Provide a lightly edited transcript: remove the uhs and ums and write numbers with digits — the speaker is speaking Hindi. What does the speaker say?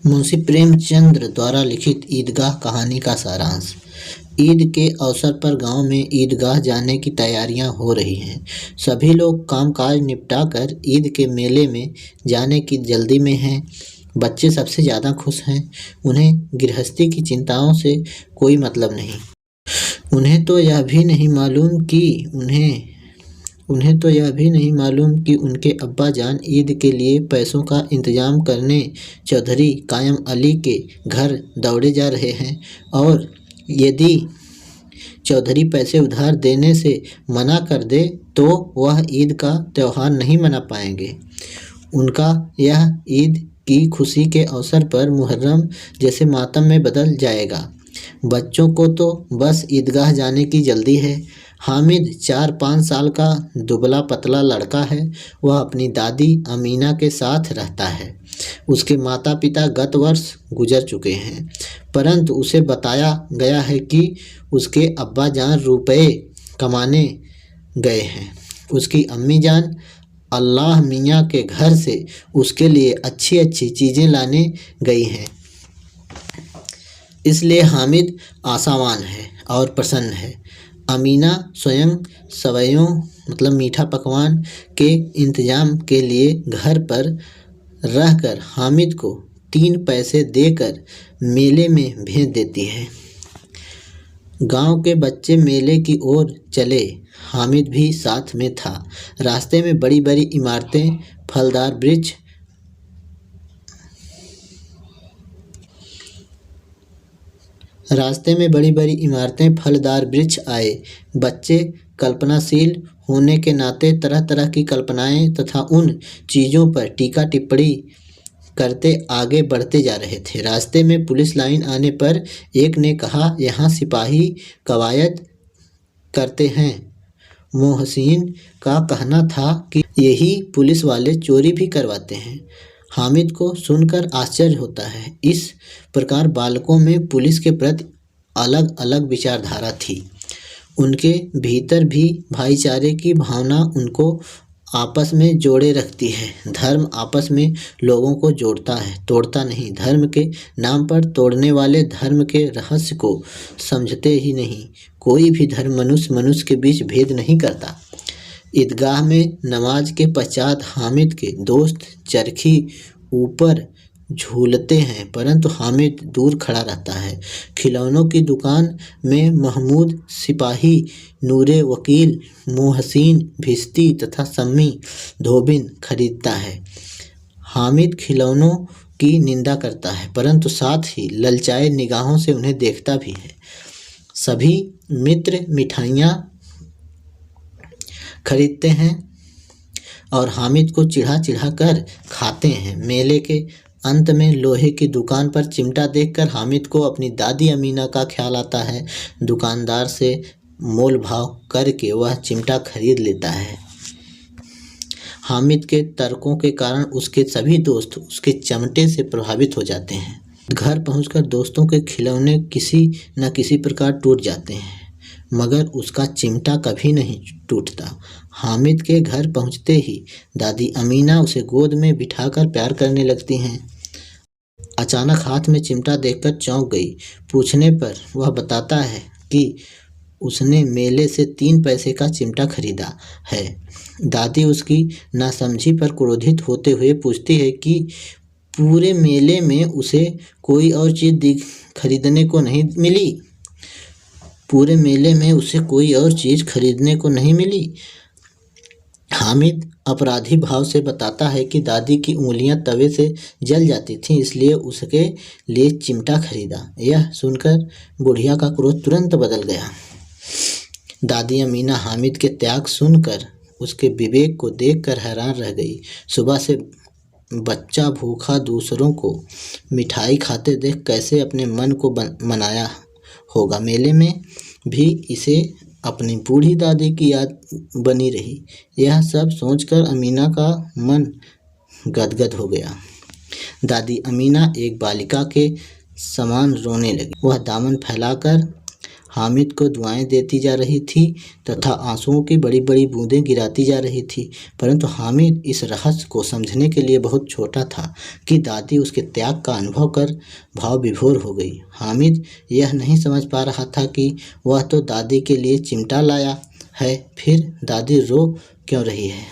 मुंशी प्रेमचंद द्वारा लिखित ईदगाह कहानी का सारांश। ईद के अवसर पर गांव में ईदगाह जाने की तैयारियां हो रही हैं। सभी लोग कामकाज निपटाकर ईद के मेले में जाने की जल्दी में हैं। बच्चे सबसे ज़्यादा खुश हैं। उन्हें गृहस्थी की चिंताओं से कोई मतलब नहीं। उन्हें तो यह भी नहीं मालूम कि उनके अब्बा जान ईद के लिए पैसों का इंतजाम करने चौधरी कायम अली के घर दौड़े जा रहे हैं, और यदि चौधरी पैसे उधार देने से मना कर दे तो वह ईद का त्यौहार नहीं मना पाएंगे। उनका यह ईद की खुशी के अवसर पर मुहर्रम जैसे मातम में बदल जाएगा। बच्चों को तो बस ईदगाह जाने की जल्दी है। हामिद 4-5 साल का दुबला पतला लड़का है। वह अपनी दादी अमीना के साथ रहता है। उसके माता पिता गत वर्ष गुजर चुके हैं, परंतु उसे बताया गया है कि उसके अब्बा जान रुपए कमाने गए हैं। उसकी अम्मी जान अल्लाह मियाँ के घर से उसके लिए अच्छी अच्छी चीज़ें लाने गई हैं। इसलिए हामिद आशावान है और प्रसन्न है। अमीना स्वयं सवैयों मीठा पकवान के इंतजाम के लिए घर पर रहकर हामिद को 3 पैसे देकर मेले में भेज देती है। गांव के बच्चे मेले की ओर चले। हामिद भी साथ में था। रास्ते में बड़ी बड़ी इमारतें, फलदार वृक्ष आए। बच्चे कल्पनाशील होने के नाते तरह तरह की कल्पनाएं तथा उन चीज़ों पर टीका टिप्पणी करते आगे बढ़ते जा रहे थे। रास्ते में पुलिस लाइन आने पर एक ने कहा, यहाँ सिपाही कवायद करते हैं। मोहसिन का कहना था कि यही पुलिस वाले चोरी भी करवाते हैं। हामिद को सुनकर आश्चर्य होता है। इस प्रकार बालकों में पुलिस के प्रति अलग अलग विचारधारा थी। उनके भीतर भी भाईचारे की भावना उनको आपस में जोड़े रखती है। धर्म आपस में लोगों को जोड़ता है, तोड़ता नहीं। धर्म के नाम पर तोड़ने वाले धर्म के रहस्य को समझते ही नहीं। कोई भी धर्म मनुष्य के बीच भेद नहीं करता। ईदगाह में नमाज के पश्चात हामिद के दोस्त चरखी ऊपर झूलते हैं, परंतु हामिद दूर खड़ा रहता है। खिलौनों की दुकान में महमूद सिपाही, नूरे वकील, मोहसिन भिश्ती तथा सम्मी धोबिन खरीदता है। हामिद खिलौनों की निंदा करता है, परंतु साथ ही ललचाए निगाहों से उन्हें देखता भी है। सभी मित्र मिठाइयाँ खरीदते हैं और हामिद को चिढ़ा चिढ़ा कर खाते हैं। मेले के अंत में लोहे की दुकान पर चिमटा देखकर हामिद को अपनी दादी अमीना का ख्याल आता है। दुकानदार से मोल भाव करके वह चिमटा खरीद लेता है। हामिद के तर्कों के कारण उसके सभी दोस्त उसके चमटे से प्रभावित हो जाते हैं। घर पहुंचकर दोस्तों के खिलौने किसी न किसी प्रकार टूट जाते हैं, मगर उसका चिमटा कभी नहीं टूटता। हामिद के घर पहुंचते ही दादी अमीना उसे गोद में बिठाकर प्यार करने लगती हैं। अचानक हाथ में चिमटा देखकर चौंक गई। पूछने पर वह बताता है कि उसने मेले से 3 पैसे का चिमटा खरीदा है। दादी उसकी नासमझी पर क्रोधित होते हुए पूछती है कि पूरे मेले में उसे कोई और चीज़ खरीदने को नहीं मिली। हामिद अपराधी भाव से बताता है कि दादी की उंगलियां तवे से जल जाती थीं, इसलिए उसके लिए चिमटा खरीदा। यह सुनकर बुढ़िया का क्रोध तुरंत बदल गया। दादी अमीना हामिद के त्याग सुनकर उसके विवेक को देखकर हैरान रह गई। सुबह से बच्चा भूखा दूसरों को मिठाई खाते देख कैसे अपने मन को मनाया होगा। मेले में भी इसे अपनी बूढ़ी दादी की याद बनी रही। यह सब सोचकर अमीना का मन गदगद हो गया। दादी अमीना एक बालिका के समान रोने लगी। वह दामन फैलाकर हामिद को दुआएं देती जा रही थी तथा आंसुओं की बड़ी बड़ी बूंदें गिराती जा रही थी, परंतु हामिद इस रहस्य को समझने के लिए बहुत छोटा था कि दादी उसके त्याग का अनुभव कर भाव विभोर हो गई। हामिद यह नहीं समझ पा रहा था कि वह तो दादी के लिए चिमटा लाया है, फिर दादी रो क्यों रही है।